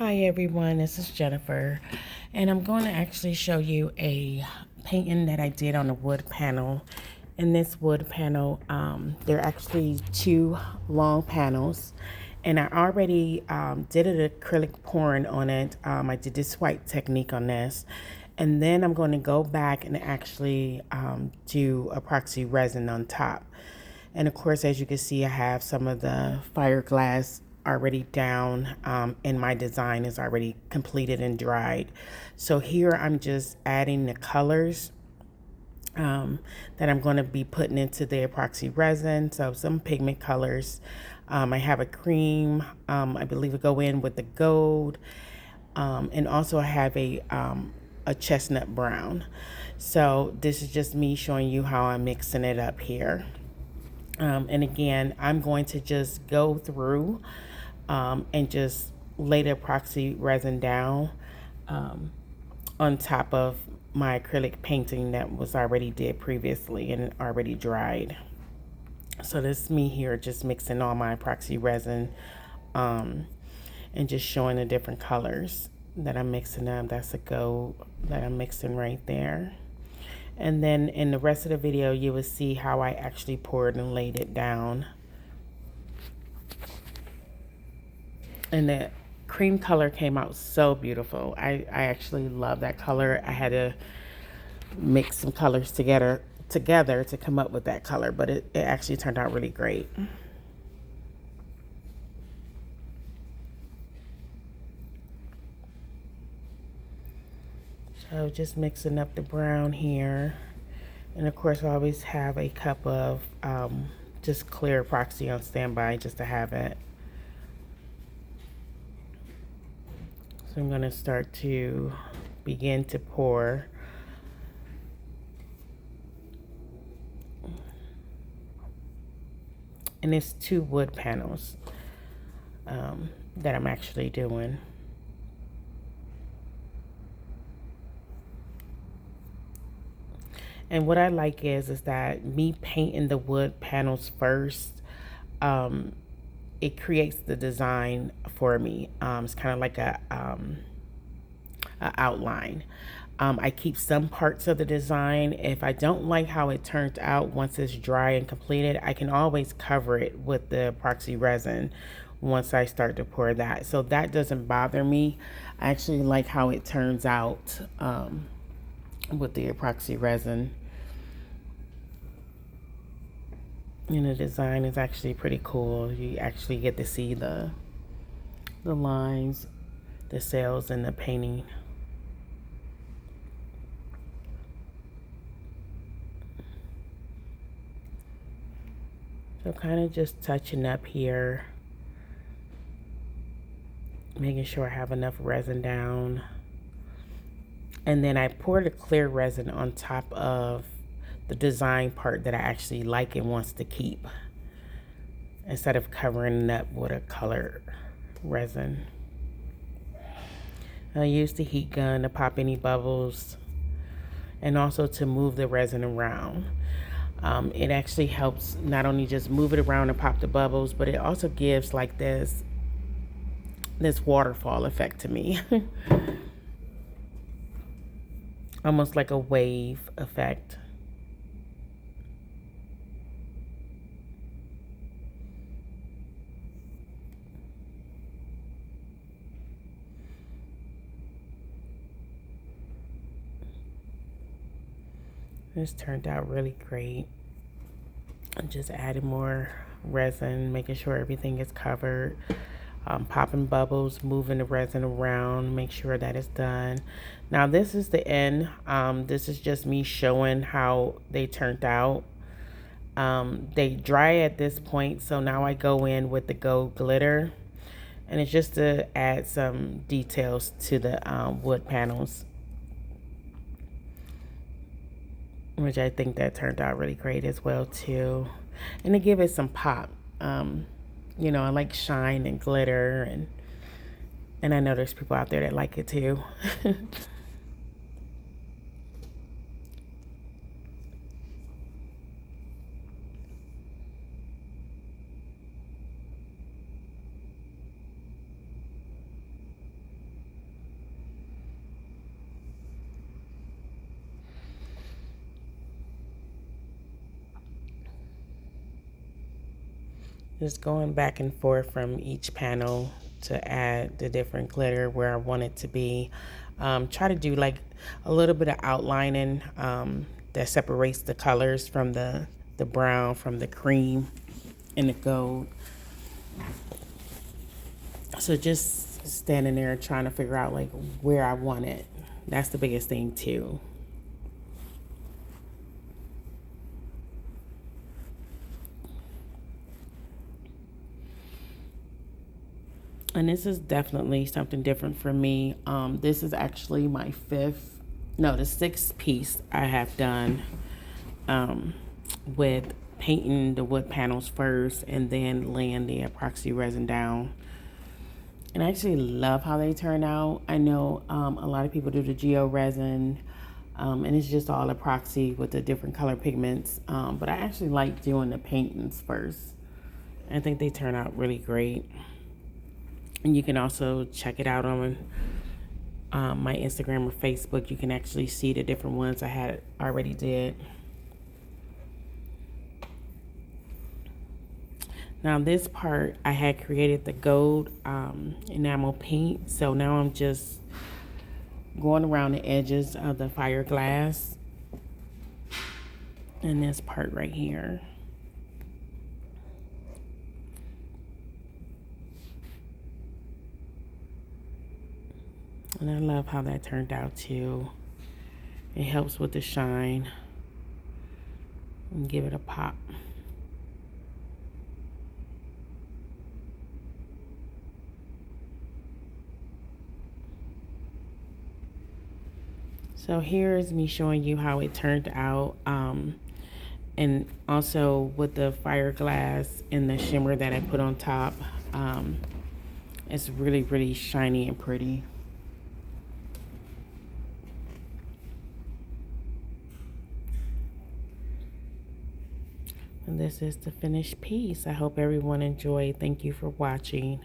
Hi everyone, this is Jennifer, and I'm going to actually show you a painting that I did on a wood panel. In this wood panel, there are actually two long panels, and I already did an acrylic pouring on it. I did this white technique on this, and then I'm going to go back and actually do epoxy resin on top. And of course, as you can see, I have some of the fire glass already down, and my design is already completed and dried. So here I'm just adding the colors that I'm going to be putting into the epoxy resin. So some pigment colors. I have a cream, I believe it go in with the gold, and also I have a chestnut brown. So this is just me showing you how I'm mixing it up here. And again, I'm going to just go through and just lay the epoxy resin down on top of my acrylic painting that was already did previously and already dried. So this is me here just mixing all my epoxy resin and just showing the different colors that I'm mixing up. That's a gold that I'm mixing right there. And then in the rest of the video, you will see how I actually poured and laid it down. And the cream color came out so beautiful. I actually love that color. I had to mix some colors together to come up with that color, but it actually turned out really great. So just mixing up the brown here. And of course, I always have a cup of just clear epoxy on standby just to have it. So I'm going to start to begin to pour. And it's two wood panels that I'm actually doing. And what I like is that me painting the wood panels first, it creates the design for me. It's kind of like a outline. I keep some parts of the design. If I don't like how it turns out once it's dry and completed, I can always cover it with the epoxy resin once I start to pour that. So that doesn't bother me. I actually like how it turns out with the epoxy resin. And the design is actually pretty cool. You actually get to see the lines, the cells, and the painting. So kind of just touching up here, making sure I have enough resin down. And then I poured a clear resin on top of the design part that I actually like and wants to keep, instead of covering it up with a colored resin. I use the heat gun to pop any bubbles and also to move the resin around. It actually helps not only just move it around and pop the bubbles, but it also gives like this waterfall effect to me. Almost like a wave effect. This turned out really great. I'm just adding more resin, making sure everything is covered. Popping bubbles, moving the resin around, make sure that it's done. Now this is the end. This is just me showing how they turned out. They dry at this point, so now I go in with the gold glitter, and it's just to add some details to the wood panels, which I think that turned out really great as well too. And to give it some pop. You know, I like shine and glitter, and I know there's people out there that like it too. Just going back and forth from each panel to add the different glitter where I want it to be. Try to do like a little bit of outlining that separates the colors from the brown from the cream and the gold. So just standing there trying to figure out like where I want it. That's the biggest thing too. And this is definitely something different for me. This is actually my the sixth piece I have done with painting the wood panels first and then laying the epoxy resin down. And I actually love how they turn out. I know a lot of people do the geo resin, and it's just all epoxy with the different color pigments. But I actually like doing the paintings first. I think they turn out really great. And you can also check it out on my Instagram or Facebook. You can actually see the different ones I had already did. Now this part, I had created the gold enamel paint. So now I'm just going around the edges of the fire glass. And this part right here. And I love how that turned out too. It helps with the shine and give it a pop. So here is me showing you how it turned out. And also with the fire glass and the shimmer that I put on top. It's really, really shiny and pretty. And this is the finished piece. I hope everyone enjoyed. Thank you for watching.